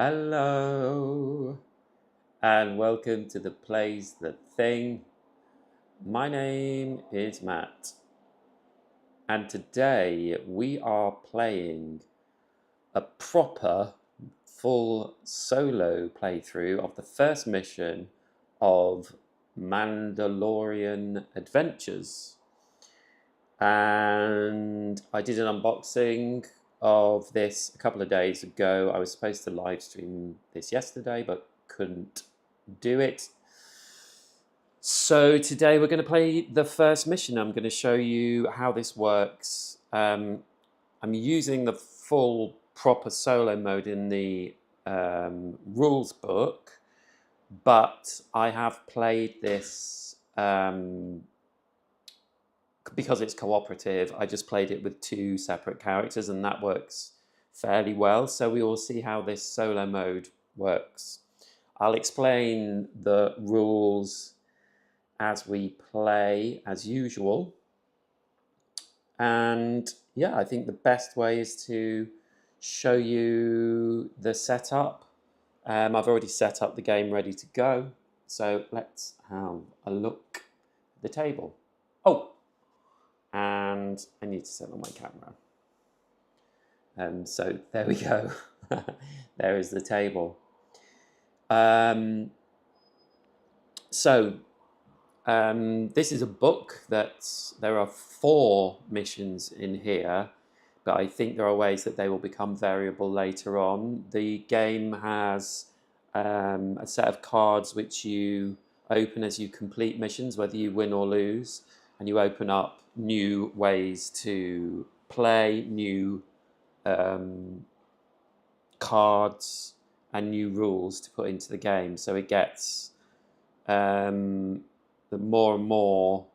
Hello, and welcome to the Plays the Thing. My name is Matt, and today we are playing a proper full solo playthrough of the first mission of Mandalorian Adventures. And I did an unboxing of this a couple of days ago. I was supposed to live stream this yesterday, but couldn't do it. So today we're going to play the first mission. I'm going to show you how this works. I'm using the full proper solo mode in the rules book, but I have played this because it's cooperative. I just played it with two separate characters, and that works fairly well. So we will see how this solo mode works. I'll explain the rules as we play, as usual. And yeah, I think the best way is to show you the setup. I've already set up the game ready to go. So let's have a look at the table. Oh, and I need to set on my camera. So there we go. There is the table. This is a book that there are 4 missions in here, but I think there are ways that they will become variable later on. The game has a set of cards which you open as you complete missions, whether you win or lose, and you open up new ways to play, new cards and new rules to put into the game. So it gets the more and more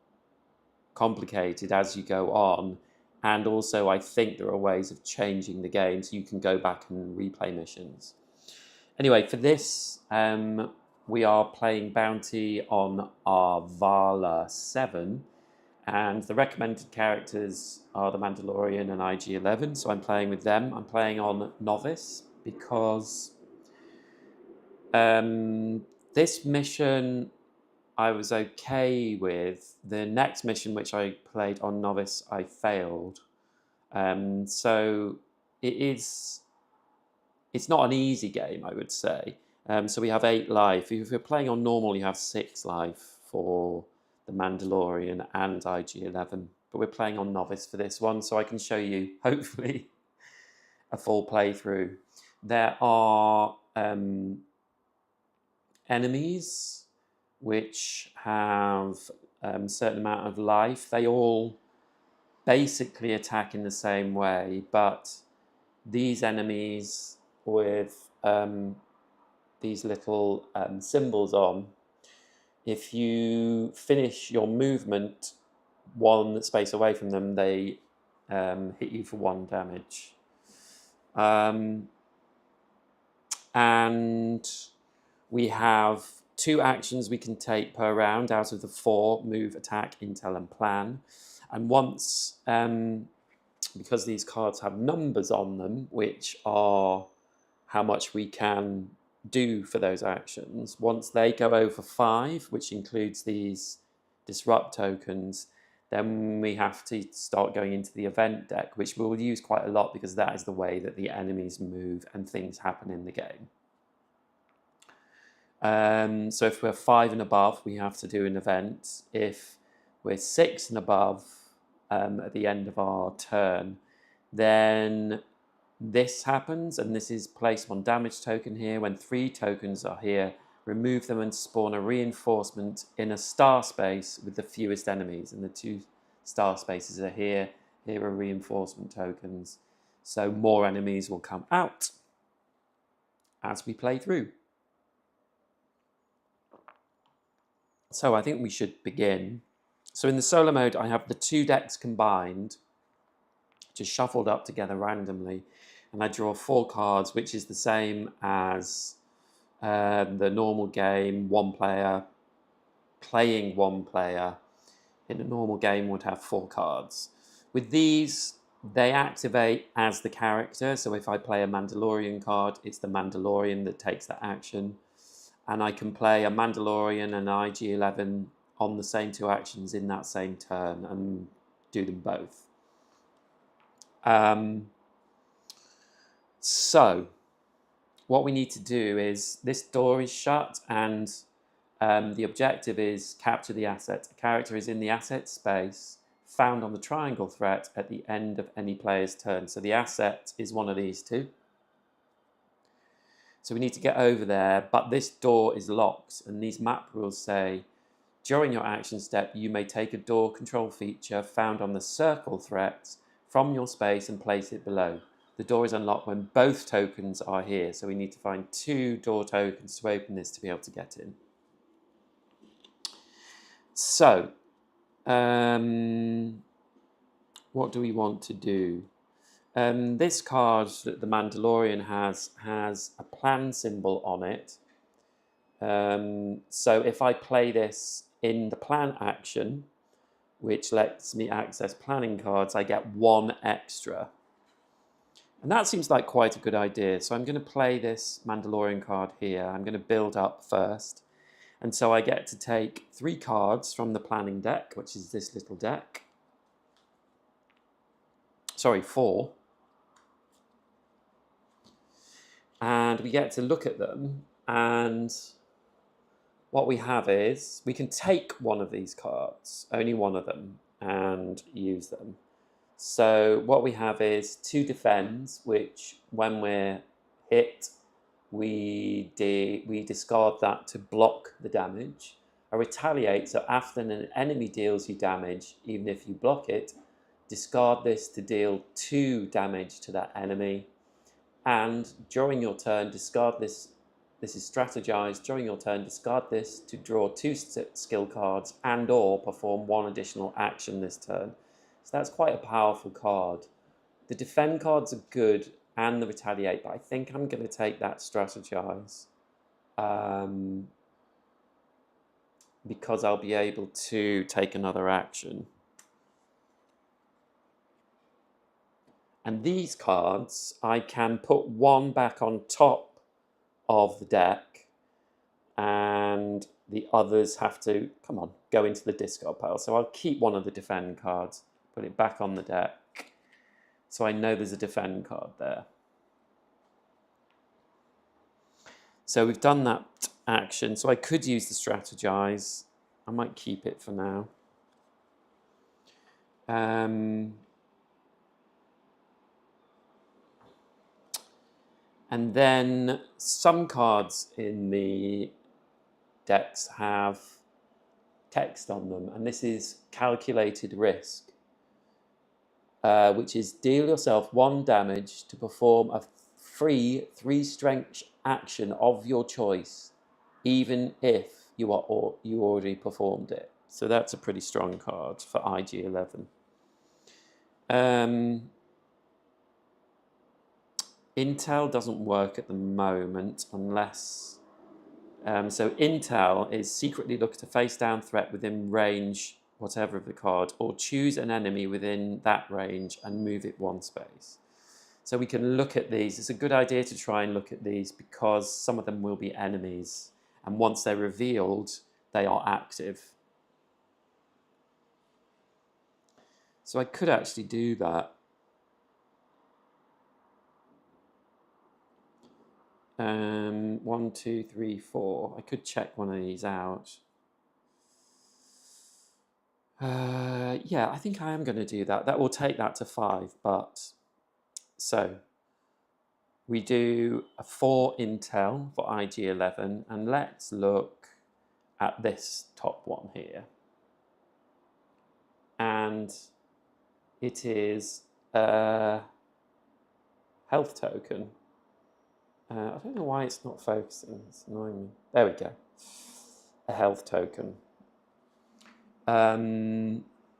complicated as you go on. And also I think there are ways of changing the game so you can go back and replay missions. Anyway, for this, we are playing Bounty on Arvala 7. And the recommended characters are the Mandalorian and IG-11, so I'm playing with them. I'm playing on Novice because this mission I was okay with. The next mission, which I played on Novice, I failed. So it's not an easy game, I would say. So we have 8 life. If you're playing on normal, you have 6 life for the Mandalorian and IG-11. But we're playing on Novice for this one, so I can show you, hopefully, a full playthrough. There are enemies which have a certain amount of life. They all basically attack in the same way, but these enemies with these little symbols on, if you finish your movement 1 space away from them, they hit you for 1 damage. And we have 2 actions we can take per round out of the 4: move, attack, intel, and plan. And once, because these cards have numbers on them, which are how much we can do for those actions, once they go over 5, which includes these disrupt tokens, then we have to start going into the event deck, which we'll use quite a lot because that is the way that the enemies move and things happen in the game. So if we're 5 and above, we have to do an event. If we're 6 and above at the end of our turn, then this happens, and this is place 1 damage token here. When 3 tokens are here, remove them and spawn a reinforcement in a star space with the fewest enemies. And the 2 star spaces are here. Here are reinforcement tokens. So more enemies will come out as we play through. So I think we should begin. So in the solo mode, I have the 2 decks combined, just shuffled up together randomly. And I draw 4 cards, which is the same as the normal game. 1 player playing 1 player in a normal game would have 4 cards. With these, They activate as the character. So if I play a Mandalorian card, it's the Mandalorian that takes that action. And I can play a Mandalorian and an IG-11 on the same two actions in that same turn and do them both. So what we need to do is, this door is shut and the objective is capture the asset. A character is in the asset space found on the triangle threat at the end of any player's turn. So the asset is one of these two. So we need to get over there, but this door is locked, and these map rules say, during your action step, you may take a door control feature found on the circle threat from your space and place it below. The door is unlocked when both tokens are here, so we need to find 2 door tokens to open this to be able to get in. So, what do we want to do? This card that the Mandalorian has a plan symbol on it. So if I play this in the plan action, which lets me access planning cards, I get 1 extra. And that seems like quite a good idea. So I'm going to play this Mandalorian card here. I'm going to build up first. And so I get to take 3 cards from the planning deck, which is this little deck. Sorry, 4. And we get to look at them, and what we have is, we can take one of these cards, only one of them, and use them. So what we have is 2 defends, which when we're hit, we discard that to block the damage. A retaliate, so after an enemy deals you damage, even if you block it, discard this to deal 2 damage to that enemy. And during your turn, discard this. This is strategized. During your turn, discard this to draw 2 skill cards and or perform 1 additional action this turn. So that's quite a powerful card. The defend cards are good and the retaliate, but I think I'm going to take that strategize because I'll be able to take another action. And these cards, I can put 1 back on top of the deck, and the others have to, come on, go into the discard pile. So I'll keep one of the defend cards, put it back on the deck, so I know there's a defend card there. So we've done that action, so I could use the strategize. I might keep it for now. And then some cards in the decks have text on them, and this is calculated risk, which is deal yourself 1 damage to perform a free 3 strength action of your choice, even if you already performed it. So that's a pretty strong card for IG-11. Intel doesn't work at the moment unless... so Intel is secretly look at a face-down threat within range, whatever of the card, or choose an enemy within that range and move it 1 space. So we can look at these. It's a good idea to try and look at these because some of them will be enemies. And once they're revealed, they are active. So I could actually do that. 1, 2, 3, 4. I could check one of these out. Yeah, I think I am going to do that. That will take that to 5, but... So, we do a 4 Intel for IG-11, and let's look at this top one here. And it is a health token. I don't know why it's not focusing. It's annoying me. There we go. A health token.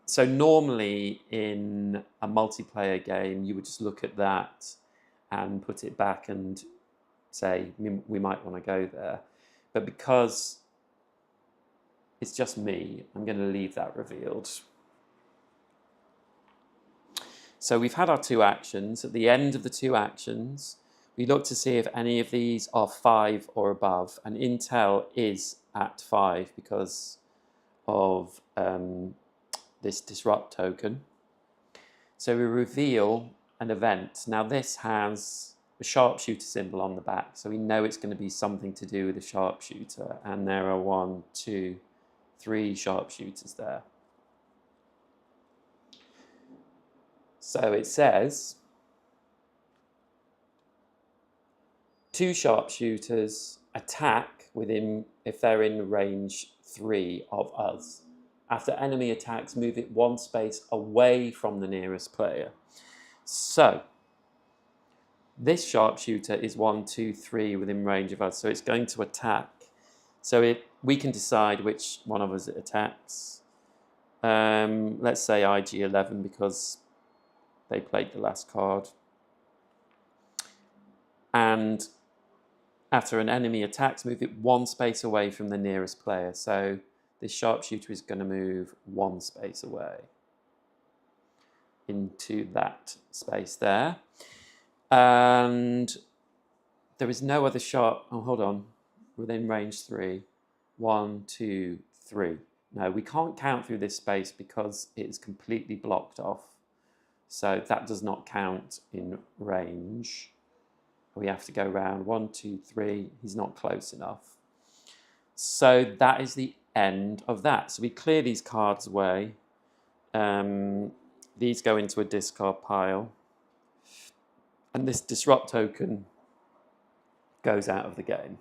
So normally in a multiplayer game, you would just look at that and put it back and say, we might want to go there. But because it's just me, I'm going to leave that revealed. So we've had our 2 actions. At the end of the 2 actions, we look to see if any of these are 5 or above, and Intel is at 5 because of this disrupt token. So we reveal an event. Now this has a sharpshooter symbol on the back, so we know it's going to be something to do with a sharpshooter, and there are 1, 2, 3 sharpshooters there. So it says 2 sharpshooters attack if they're in range 3 of us. After enemy attacks, move it 1 space away from the nearest player. So this sharpshooter is 1, 2, 3 within range of us, so it's going to attack. So we can decide which one of us it attacks. Let's say IG-11 because they played the last card. And after an enemy attacks, move it 1 space away from the nearest player. So this sharpshooter is going to move 1 space away into that space there. And there is no other within range 3. 1, 2, 3. No, we can't count through this space because it's completely blocked off. So that does not count in range. We have to go around 1, 2, 3. He's not close enough. So that is the end of that. So we clear these cards away. These go into a discard pile. And this disrupt token goes out of the game.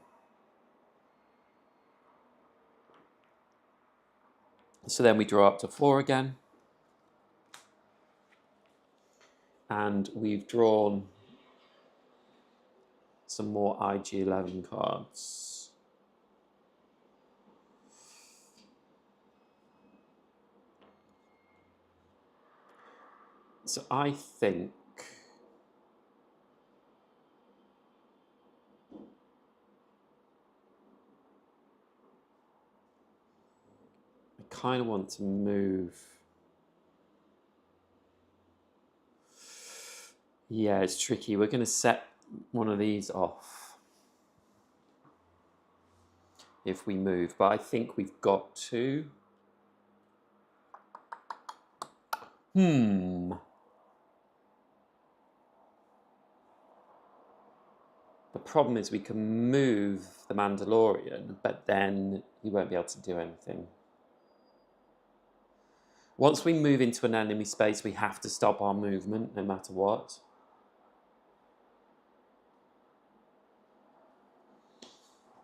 So then we draw up to 4 again. And we've drawn some more IG-11 cards. So I think I kind of want to move. Yeah, it's tricky. We're going to set one of these off if we move, but I think we've got to. The problem is we can move the Mandalorian, but then he won't be able to do anything. Once we move into an enemy space, we have to stop our movement no matter what.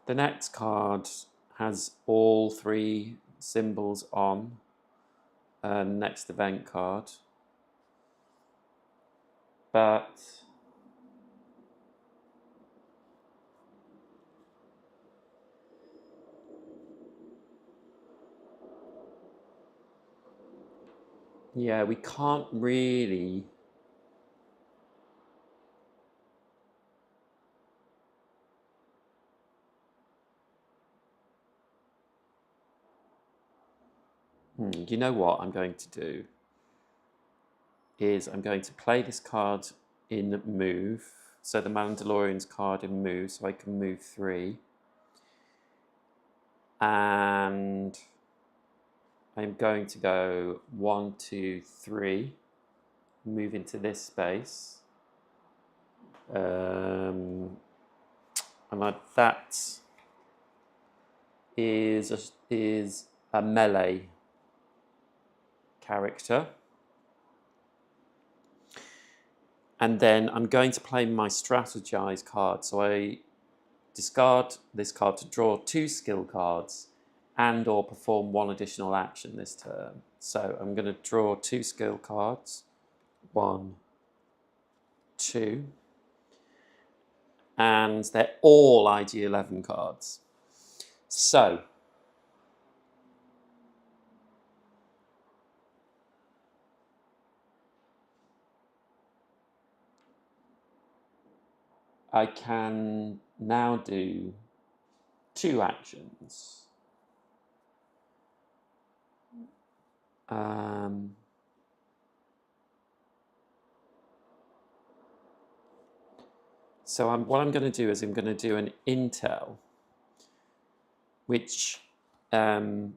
The next card has all 3 symbols on. Next event card. But yeah, we can't really. You know what I'm going to do is I'm going to play this card in move. So the Mandalorian's card in move, so I can move 3. And I'm going to go 1, 2, 3, move into this space. And that is a melee character. And then I'm going to play my strategize card. So I discard this card to draw 2 skill cards and or perform 1 additional action this turn. So I'm going to draw 2 skill cards. 1, 2. And they're all IG-11 cards. So I can now do 2 actions. So what I'm going to do is I'm going to do an intel, which I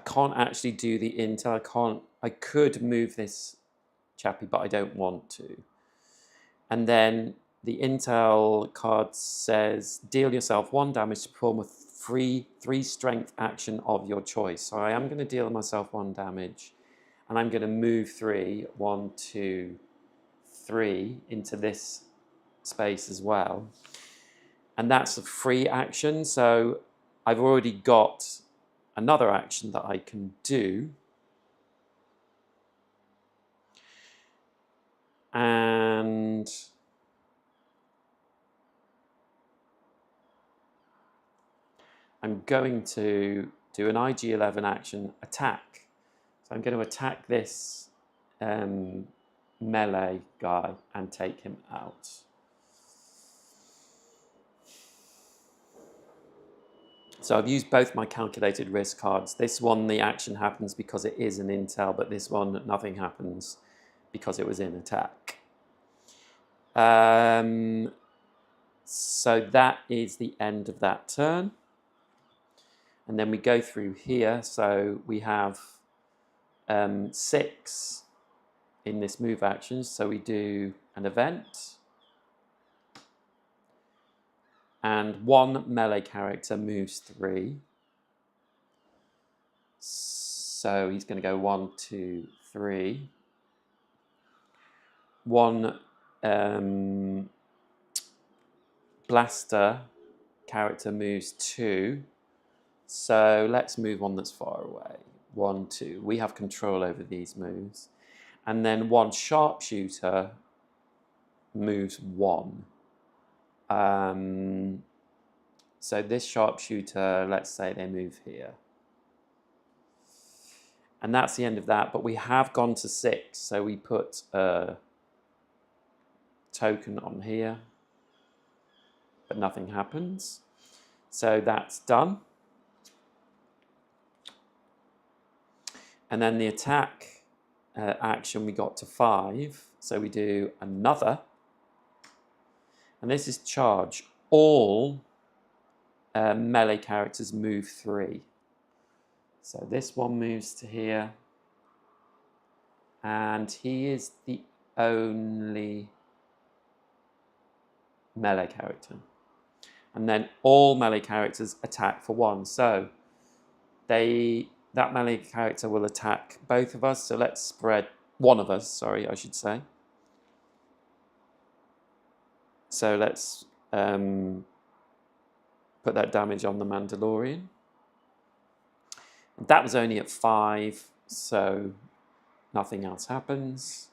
can't actually do the intel. I could move this chappy, but I don't want to. And then the intel card says, deal yourself 1 damage to perform a 3 strength action of your choice. So I am going to deal myself 1 damage, and I'm going to move 3, 1, 2, 3 into this space as well. And that's a free action, so I've already got another action that I can do. And I'm going to do an IG-11 action attack. So I'm going to attack this melee guy and take him out. So I've used both my calculated risk cards. This one, the action happens because it is an intel, but this one, nothing happens because it was in attack. So that is the end of that turn. And then we go through here. So we have 6 in this move action. So we do an event. And 1 melee character moves 3. So he's going to go 1, 2, 3. 1 blaster character moves 2. So let's move one that's far away. 1, 2. We have control over these moves. And then 1 sharpshooter moves 1. So this sharpshooter, let's say they move here. And that's the end of that, but we have gone to 6, so we put a token on here, but nothing happens. So that's done. And then the attack action, we got to 5, so we do another. And this is charge. All melee characters move 3. So this one moves to here. And he is the only melee character. And then all melee characters attack for 1. So that melee character will attack both of us. So let's spread one of us, sorry, I should say. So let's put that damage on the Mandalorian. That was only at 5, so nothing else happens.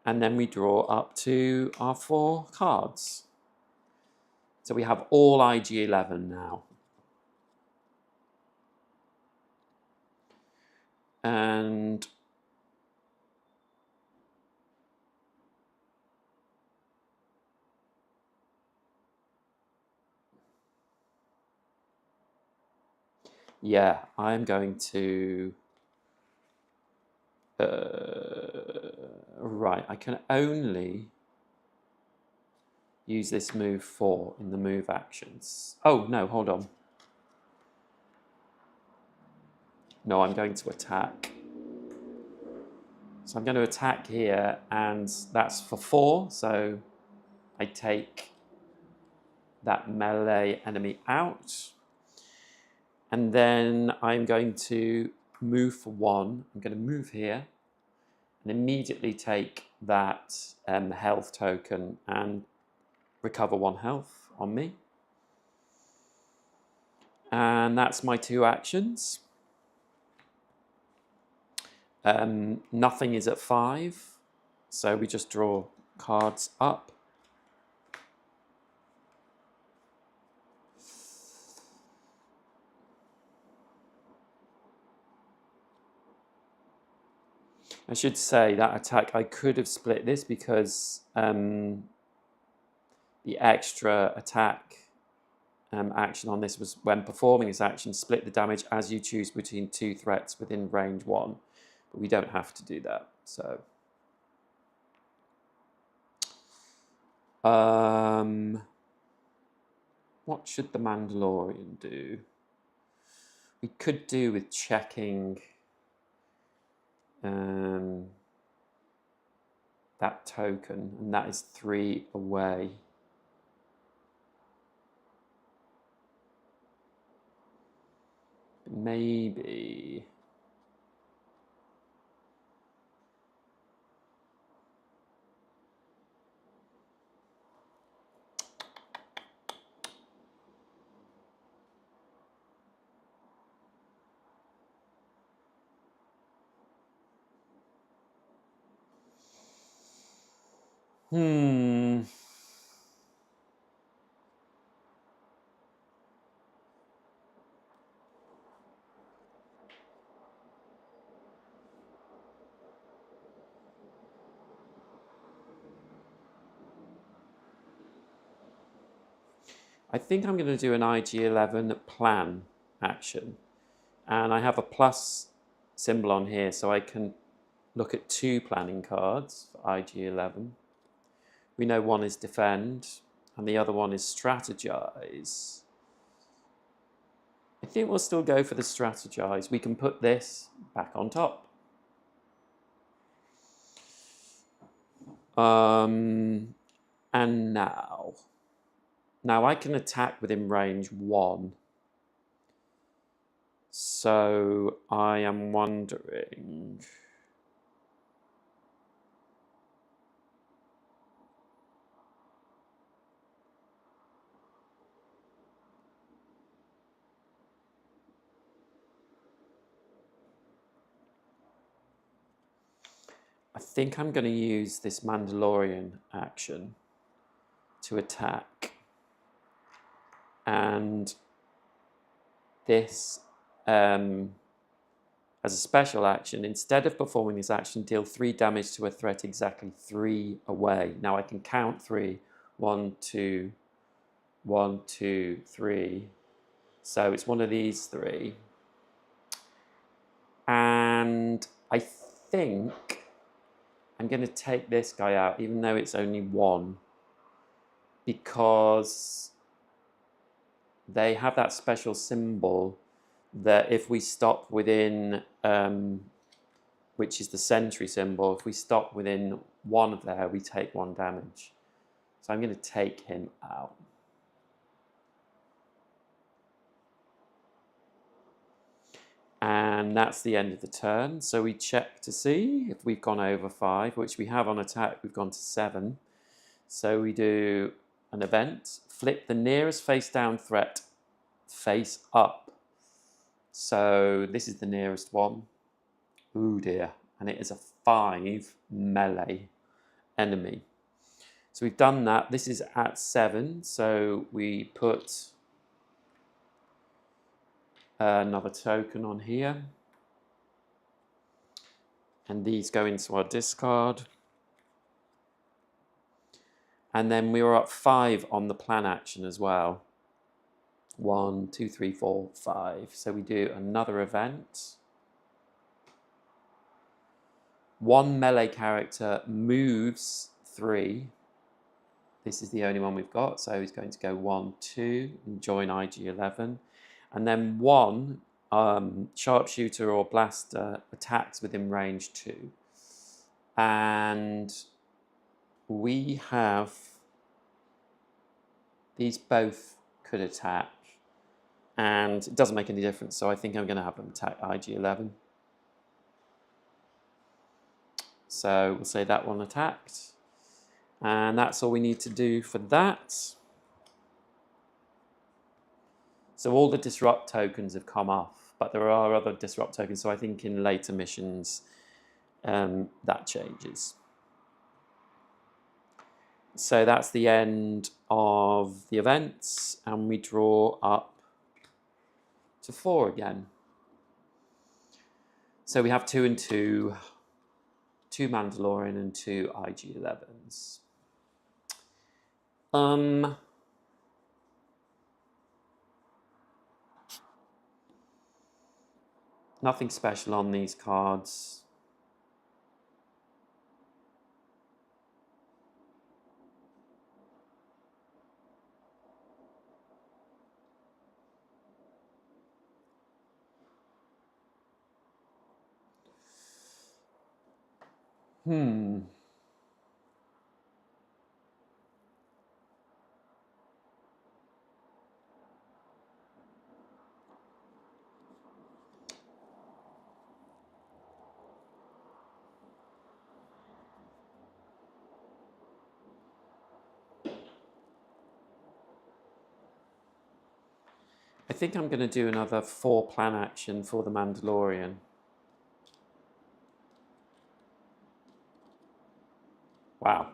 And then we draw up to our 4 cards. So we have all IG-11 now. And yeah, I'm going to... right, I can only use this move 4 in the move actions. Oh, no, hold on. No, I'm going to attack. So I'm going to attack here, and that's for 4. So I take that melee enemy out. And then I'm going to move for 1. I'm going to move here and immediately take that health token and recover 1 health on me. And that's my 2 actions. Nothing is at 5, so we just draw cards up. I should say that attack, I could have split this because the extra attack action on this was when performing this action, split the damage as you choose between 2 threats within range 1. But we don't have to do that. So, what should the Mandalorian do? We could do with checking that token, and that is 3 away. Maybe I think I'm going to do an IG-11 plan action. And I have a plus symbol on here, so I can look at 2 planning cards for IG-11. We know one is defend, and the other one is strategize. I think we'll still go for the strategize. We can put this back on top. And now I can attack within range 1. So I am wondering, I think I'm going to use this Mandalorian action to attack, and this as a special action, instead of performing this action, deal 3 damage to a threat exactly 3 away. Now I can count 3. 1, 2, 1, 2, 3. So it's one of these 3. And I think I'm going to take this guy out, even though it's only 1, because they have that special symbol that if we stop within, which is the sentry symbol, if we stop within 1 of there, we take 1 damage. So I'm going to take him out. And that's the end of the turn. So we check to see if we've gone over 5, which we have on attack. We've gone to 7. So we do an event, flip the nearest face down threat face up. So this is the nearest one. Ooh dear. And it is a 5 melee enemy. So we've done that. This is at 7. So we put another token on here. And these go into our discard. And then we were up 5 on the plan action as well. 1, 2, 3, 4, 5. So we do another event. 1 melee character moves 3. This is the only one we've got. So he's going to go 1, 2 and join IG-11. And then 1 sharpshooter or blaster attacks within range 2. And we have, these both could attack. And it doesn't make any difference, so I think I'm going to have them attack IG-11. So we'll say that one attacked. And that's all we need to do for that. So all the disrupt tokens have come off, but there are other disrupt tokens, so I think in later missions that changes. So that's the end of the events, and we draw up to 4 again. So we have 2 and 2, 2 Mandalorian and 2 IG-11s. Nothing special on these cards. I think I'm going to do another 4 plan action for the Mandalorian. Wow.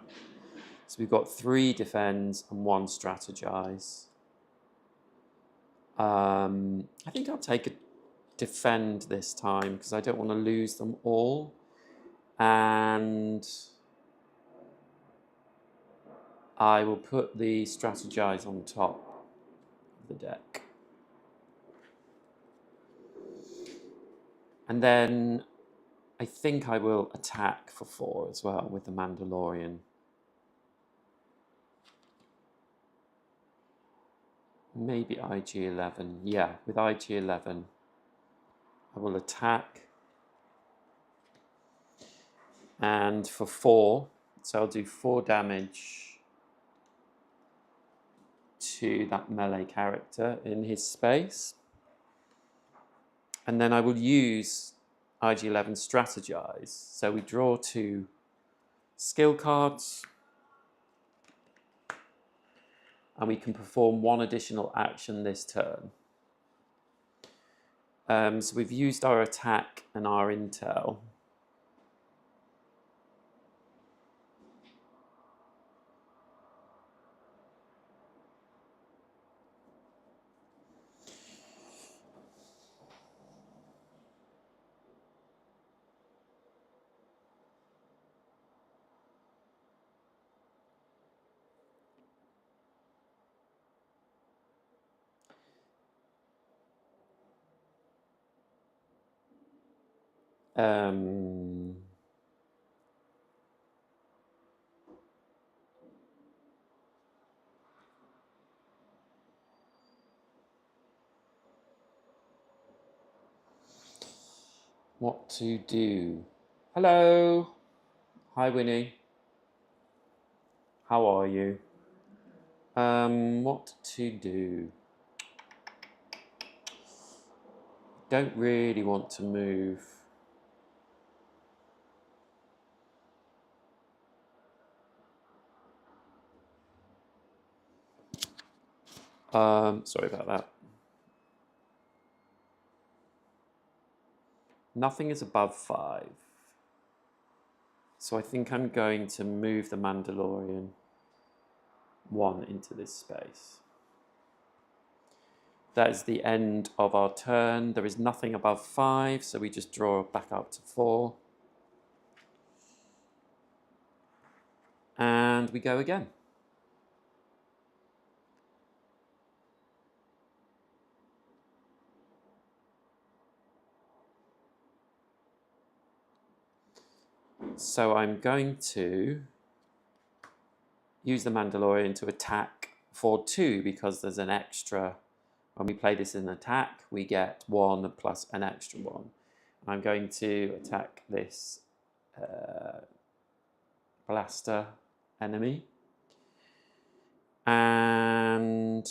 So we've got 3 defends and 1 strategize. I think I'll take a defend this time because I don't want to lose them all. And I will put the strategize on top of the deck. And then I think I will attack for 4 as well with the Mandalorian. Maybe IG-11. Yeah, with IG-11, I will attack. And for 4, so I'll do 4 damage to that melee character in his space. And then I will use IG-11 strategize. So we draw 2 skill cards. And we can perform 1 additional action this turn. So we've used our attack and our intel. What to do? Hello. Hi, Winnie. How are you? What to do? Don't really want to move. Sorry about that. Nothing is above 5. So I think I'm going to move the Mandalorian 1 into this space. That is the end of our turn. There is nothing above 5, so we just draw back up to 4. And we go again. So I'm going to use the Mandalorian to attack for 2 because there's an extra. When we play this in attack, we get 1 plus an extra 1. I'm going to attack this blaster enemy. And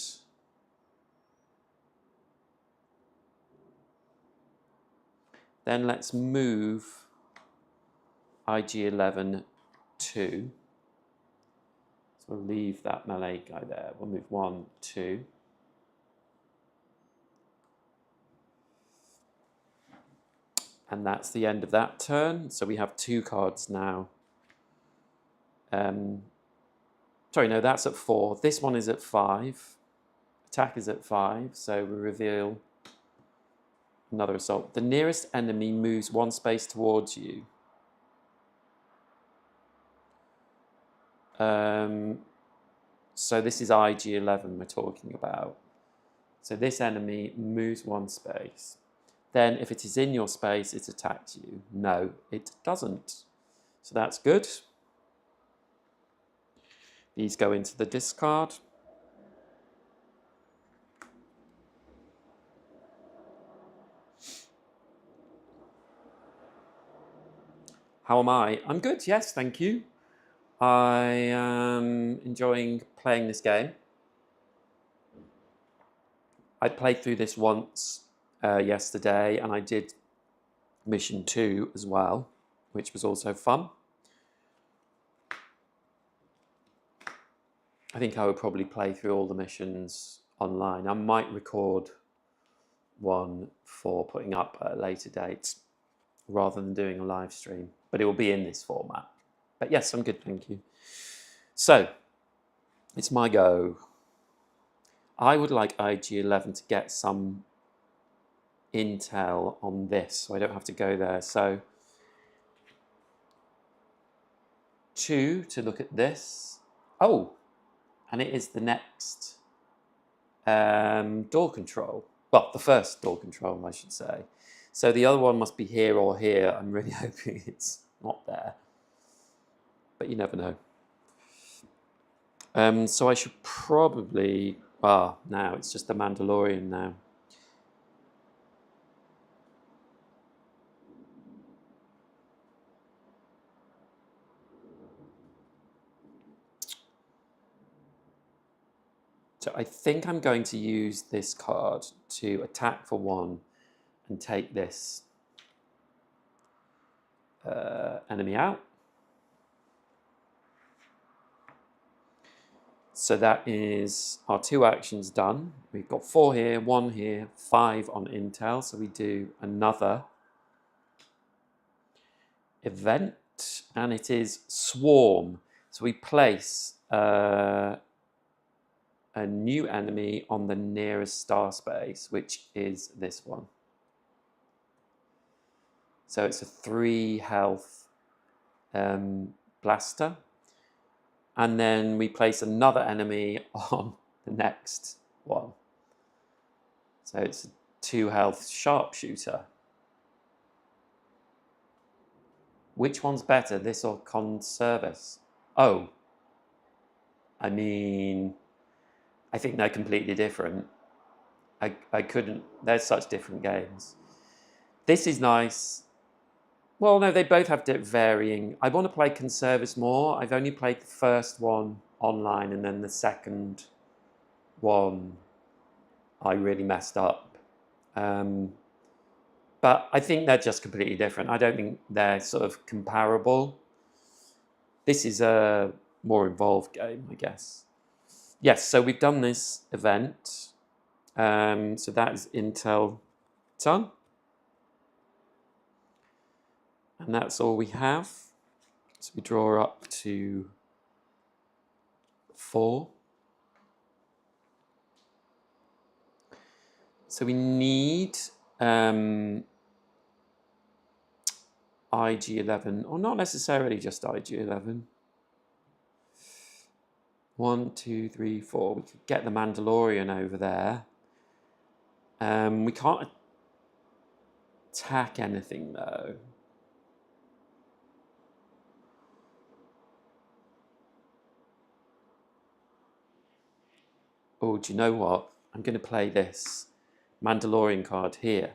then let's move IG-11 2. So we'll leave that melee guy there. We'll move 1, 2. And that's the end of that turn. So we have 2 cards now. Sorry, no, that's at 4. This one is at 5. Attack is at 5. So we reveal another assault. The nearest enemy moves 1 space towards you. So this is IG-11 we're talking about. So this enemy moves 1 space. then if it is in your space, it attacks you. No, it doesn't. So that's good. These go into the discard. How am I? I'm good, yes, thank you. I am enjoying playing this game. I played through this once yesterday, and I did mission 2 as well, which was also fun. I think I would probably play through all the missions online. I might record one for putting up at a later date rather than doing a live stream, but it will be in this format. But yes, I'm good, thank you. So, it's my go. I would like IG-11 to get some intel on this, so I don't have to go there. So, 2 to look at this. Oh, and it is the next door control. Well, the first door control, I should say. So the other one must be here or here. I'm really hoping it's not there, but you never know. So I should probably, now it's just the Mandalorian now. So I think I'm going to use this card to attack for 1 and take this enemy out. So that is our 2 actions done. We've got 4 here, 1 here, 5 on intel. So we do another event, and it is swarm. So we place a new enemy on the nearest star space, which is this one. So it's a 3 health blaster. And then we place another enemy on the next one. So it's a 2 health sharpshooter. Which one's better, this or conservice? Oh, I mean, I think they're completely different. I couldn't, they're such different games. This is nice. Well, no, they both have varying. I want to play Conservice more. I've only played the first one online, and then the second one I really messed up. But I think they're just completely different. I don't think they're sort of comparable. This is a more involved game, I guess. Yes, so we've done this event. So that is intel done. And that's all we have. So we draw up to 4. So we need IG-11, or not necessarily just IG-11. 1, 2, 3, 4. We could get the Mandalorian over there. We can't attack anything though. Oh, do you know what? I'm going to play this Mandalorian card here.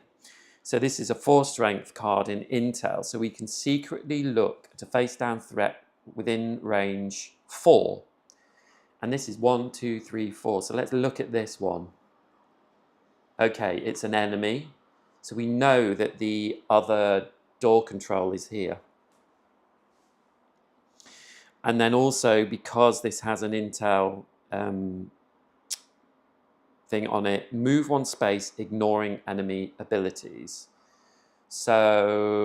So this is a 4 strength card in intel. So we can secretly look at a face down threat within range 4. And this is 1, 2, 3, 4. So let's look at this one. Okay, it's an enemy. So we know that the other door control is here. And then also, because this has an intel thing on it, move 1 space, ignoring enemy abilities. So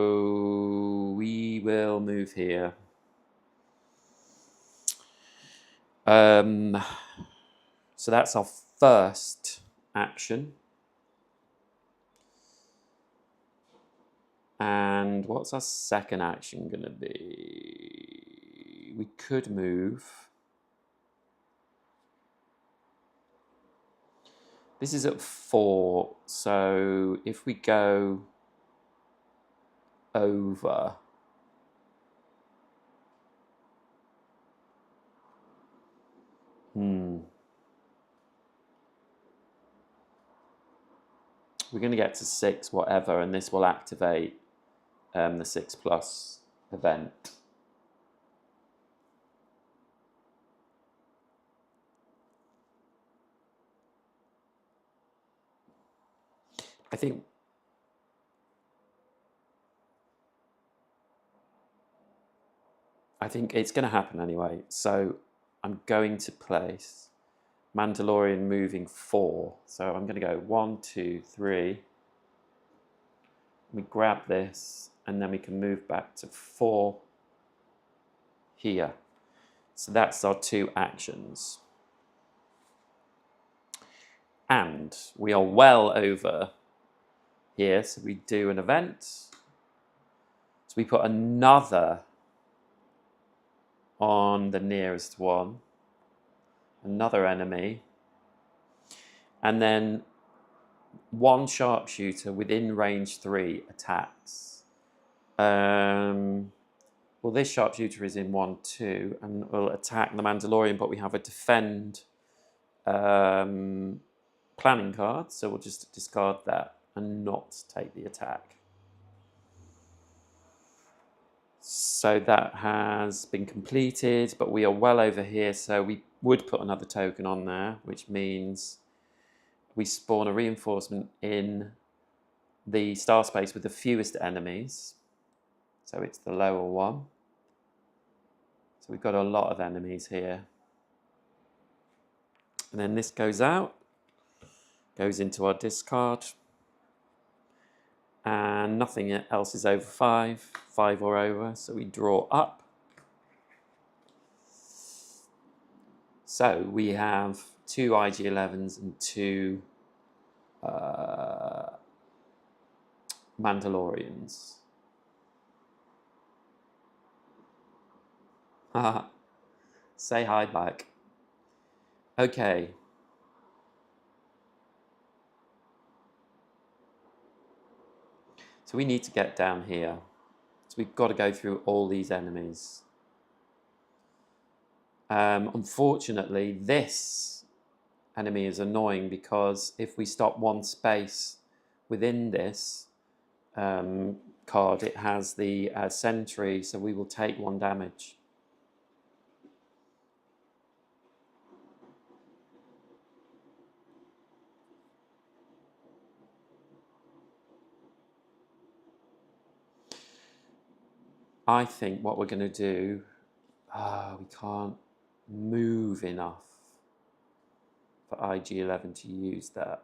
we will move here. So that's our first action. And what's our second action going to be? We could move. This is at 4, so if we go over, we're going to get to 6, whatever, and this will activate the 6+ event. I think it's going to happen anyway. So I'm going to place Mandalorian moving 4. So I'm going to go 1, 2, 3. We grab this, and then we can move back to 4 here. So that's our 2 actions. And we are well over here, so we do an event. So we put another on the nearest one, another enemy, and then 1 sharpshooter within range 3 attacks. Well, this sharpshooter is in 1, 2, and will attack the Mandalorian, but we have a defend planning card, so we'll just discard that and not take the attack. So that has been completed, but we are well over here, so we would put another token on there, which means we spawn a reinforcement in the star space with the fewest enemies. So it's the lower one. So we've got a lot of enemies here. And then this goes out, goes into our discard. And nothing else is over 5, 5 or over, so we draw up. So we have 2 IG-11s and 2 Mandalorians. Say hi back. Okay. So we need to get down here. So we've got to go through all these enemies. Unfortunately, this enemy is annoying because if we stop 1 space within this card, it has the sentry, so we will take 1 damage. I think what we're going to do, we can't move enough for IG-11 to use that.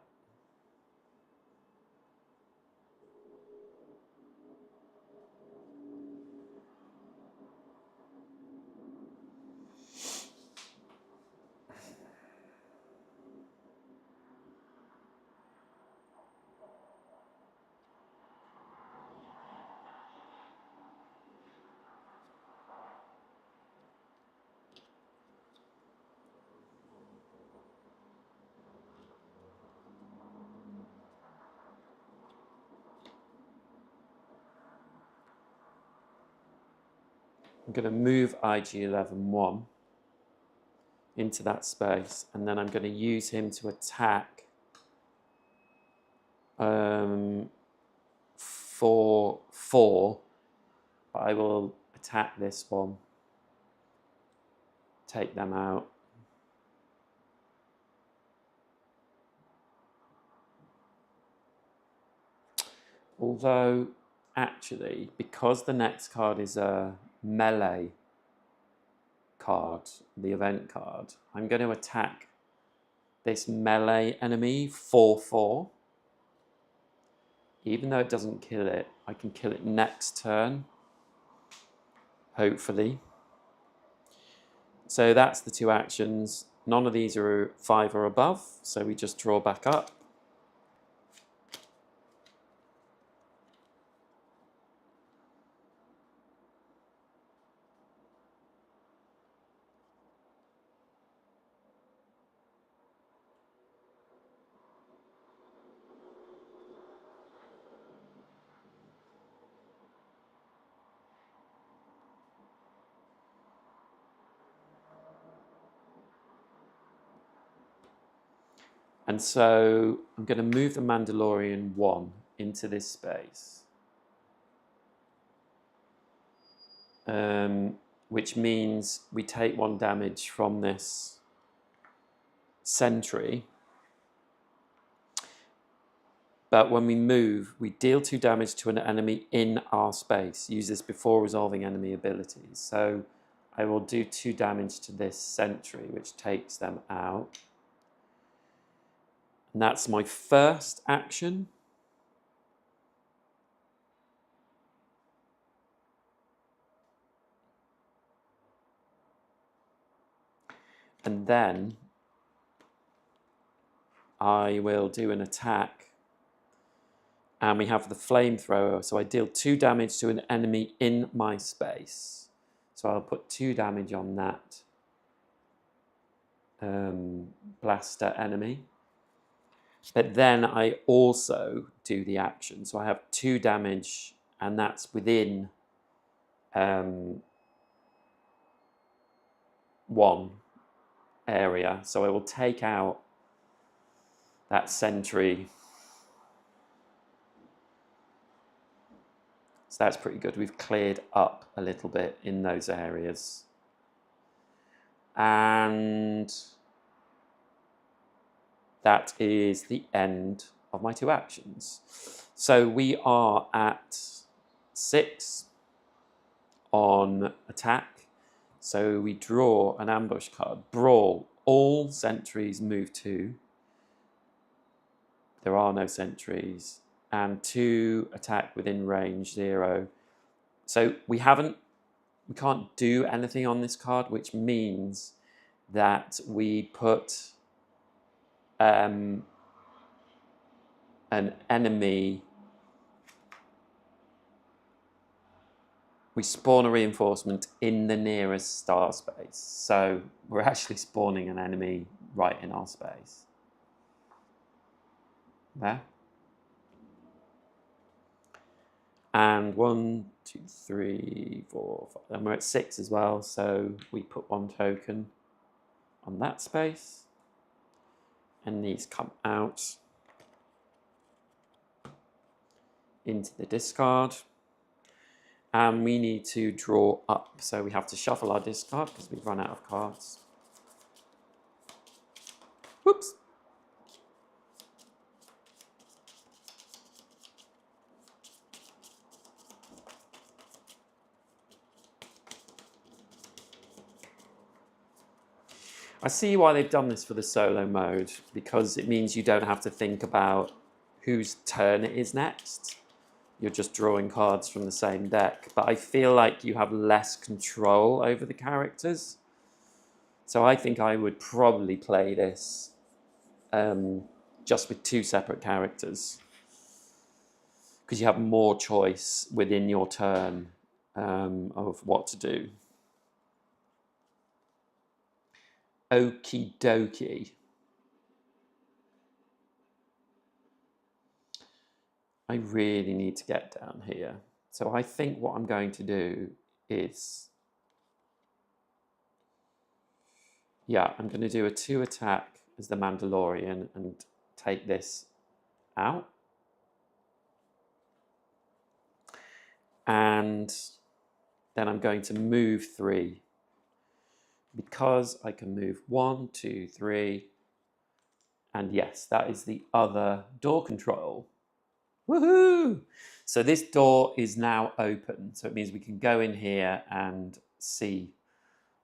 I'm going to move IG-11-1 into that space, and then I'm going to use him to attack for 4, but I will attack this one, take them out. Although, actually, because the next card is a melee card, the event card, I'm going to attack this melee enemy 4/4. Even though it doesn't kill it, I can kill it next turn, hopefully. So that's the 2 actions. None of these are 5 or above, so we just draw back up. And so I'm going to move the Mandalorian 1 into this space. Which means we take 1 damage from this sentry. But when we move, we deal 2 damage to an enemy in our space. Use this before resolving enemy abilities. So I will do 2 damage to this sentry, which takes them out. And that's my first action. And then I will do an attack. And we have the flamethrower. So I deal 2 damage to an enemy in my space. So I'll put 2 damage on that blaster enemy. But then I also do the action. So I have 2 damage, and that's within 1 area. So I will take out that sentry. So that's pretty good. We've cleared up a little bit in those areas. And that is the end of my 2 actions. So we are at 6 on attack. So we draw an ambush card. Brawl. All sentries move 2. There are no sentries. And 2 attack within range, 0. So we can't do anything on this card, which means that we put an enemy, we spawn a reinforcement in the nearest star space. So we're actually spawning an enemy right in our space. There. And 1, 2, 3, 4, 5. And we're at 6 as well, so we put 1 token on that space. And these come out into the discard. And we need to draw up. So we have to shuffle our discard because we've run out of cards. Whoops. I see why they've done this for the solo mode, because it means you don't have to think about whose turn it is next. You're just drawing cards from the same deck. But I feel like you have less control over the characters. So I think I would probably play this just with 2 separate characters, because you have more choice within your turn of what to do. Okie dokie. I really need to get down here. So I think what I'm going to do is, I'm going to do a 2 attack as the Mandalorian and take this out. And then I'm going to move 3. Because I can move 1, 2, 3. And yes, that is the other door control. Woohoo! So this door is now open. So it means we can go in here and see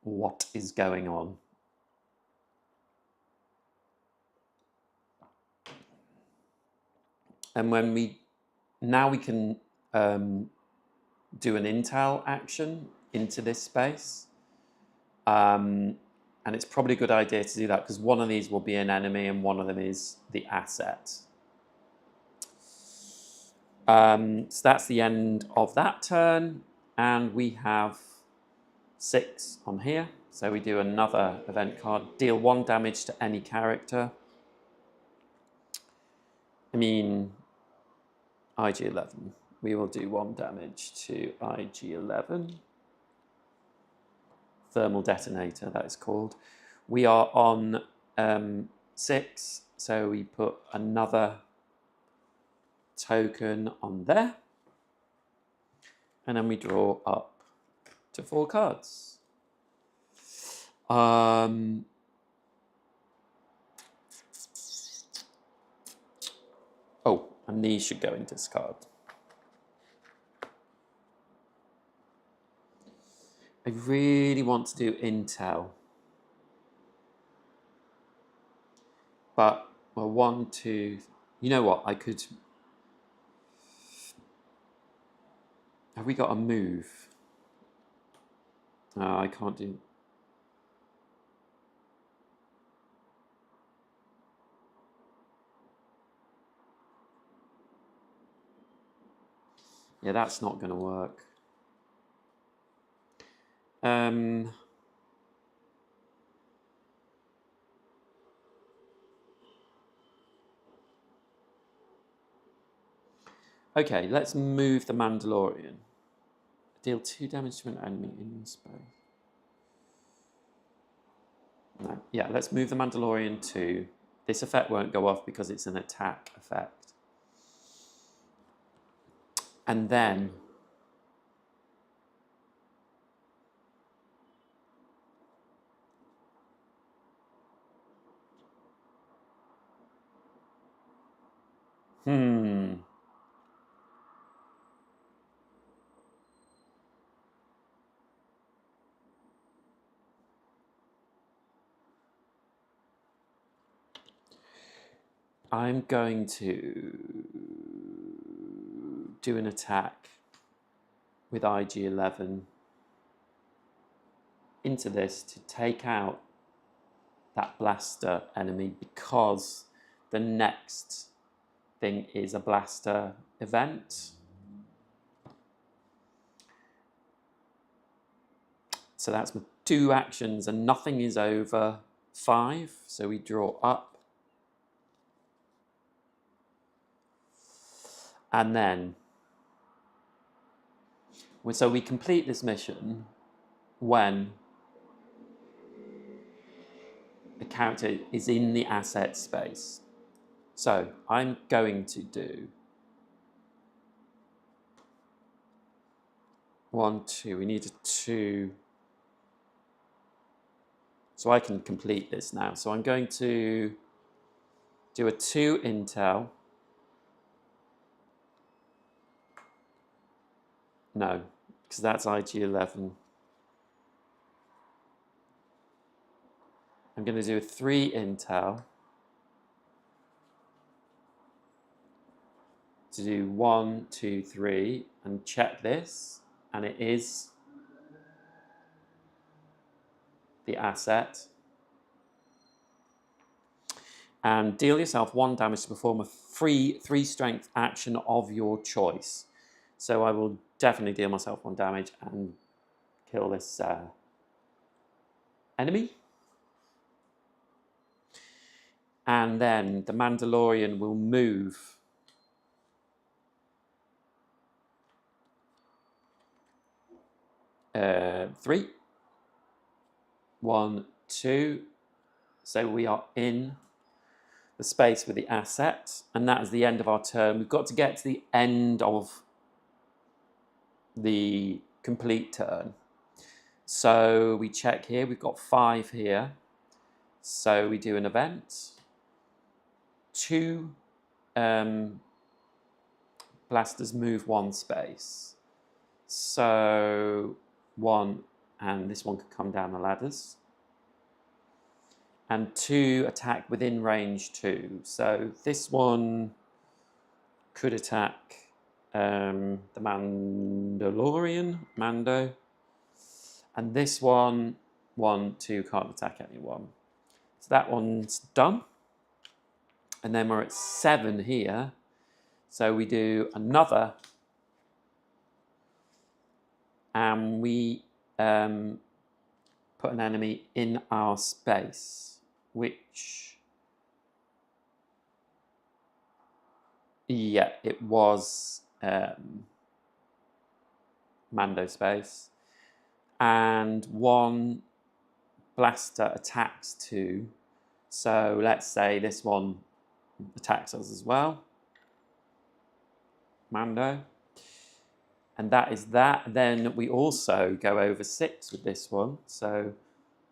what is going on. And now we can do an intel action into this space. And it's probably a good idea to do that because one of these will be an enemy and one of them is the asset. So that's the end of that turn. And we have 6 on here. So we do another event card. Deal 1 damage to any character. I mean, IG-11. We will do 1 damage to IG-11. Thermal detonator, that is called. We are on 6, So we put another token on there. And then we draw up to 4 cards. Oh, and these should go into discard. I really want to do Intel. But, well, 1, 2... You know what? I could... Have we got a move? I can't do... Yeah, that's not going to work. Okay, let's move the Mandalorian. Deal 2 damage to an enemy in space. No, yeah, let's move the Mandalorian to... This effect won't go off because it's an attack effect. And then... I'm going to do an attack with IG-11 into this to take out that blaster enemy because the next thing is a blaster event. So that's with 2 actions and nothing is over 5. So we draw up. And then, so we complete this mission when the character is in the asset space. So I'm going to do 1, 2. We need a 2. So I can complete this now. So I'm going to do a 2 intel. No, because that's IG-11. I'm going to do a 3 intel to do 1, 2, 3 and check this, and it is the asset. And deal yourself 1 damage to perform a free 3 strength action of your choice. So I will definitely deal myself 1 damage and kill this enemy. And then the Mandalorian will move three. 1, 2. So we are in the space with the asset, and that is the end of our turn. We've got to get to the end of the complete turn. So we check here, we've got 5 here. So we do an event. 2 blasters move 1 space. So 1, and this one could come down the ladders. And 2 attack within range 2. So this one could attack the Mandalorian, Mando. And this one, 1, 2, can't attack anyone. So that one's done. And then we're at 7 here. So we do another. And we put an enemy in our space, which, yeah, it was Mando space. And 1 blaster attacks 2. So let's say this one attacks us as well. Mando. And that is that. Then we also go over 6 with this one. So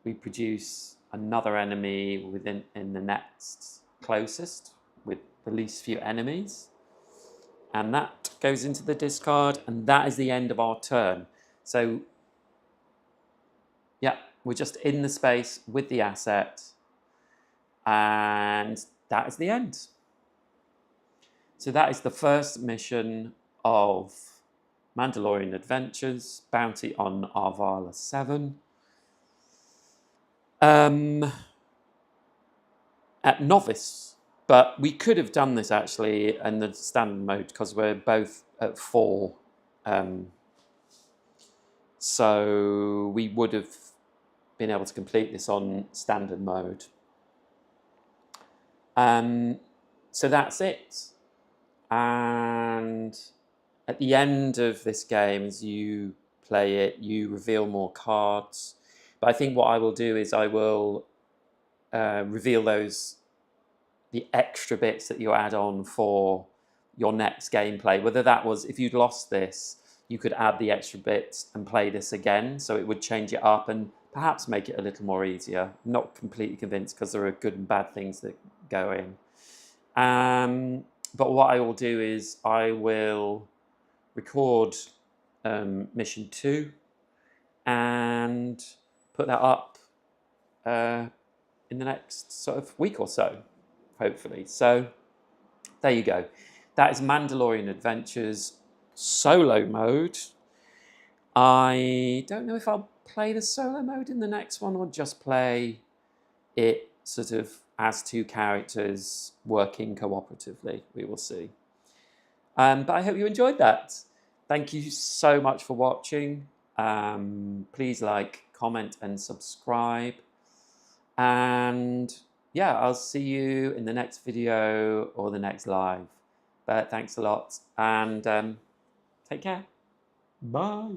we produce another enemy in the next closest with the least few enemies. And that goes into the discard, and that is the end of our turn. So, yeah, we're just in the space with the asset, and that is the end. So that is the first mission of Mandalorian Adventures, Bounty on Arvala 7. At Novice, but we could have done this actually in the standard mode because we're both at 4. So we would have been able to complete this on standard mode. So that's it. And at the end of this game, as you play it, you reveal more cards. But I think what I will do is I will reveal the extra bits that you add on for your next gameplay. Whether that was, if you'd lost this, you could add the extra bits and play this again, so it would change it up and perhaps make it a little more easier. I'm not completely convinced because there are good and bad things that go in. But what I will do is I will record mission 2 and put that up in the next sort of week or so, hopefully. So there you go. That is Mandalorian Adventures solo mode. I don't know if I'll play the solo mode in the next one or just play it sort of as 2 characters working cooperatively. We will see. But I hope you enjoyed that. Thank you so much for watching. Please like, comment and subscribe. And yeah, I'll see you in the next video or the next live. But thanks a lot and take care. Bye.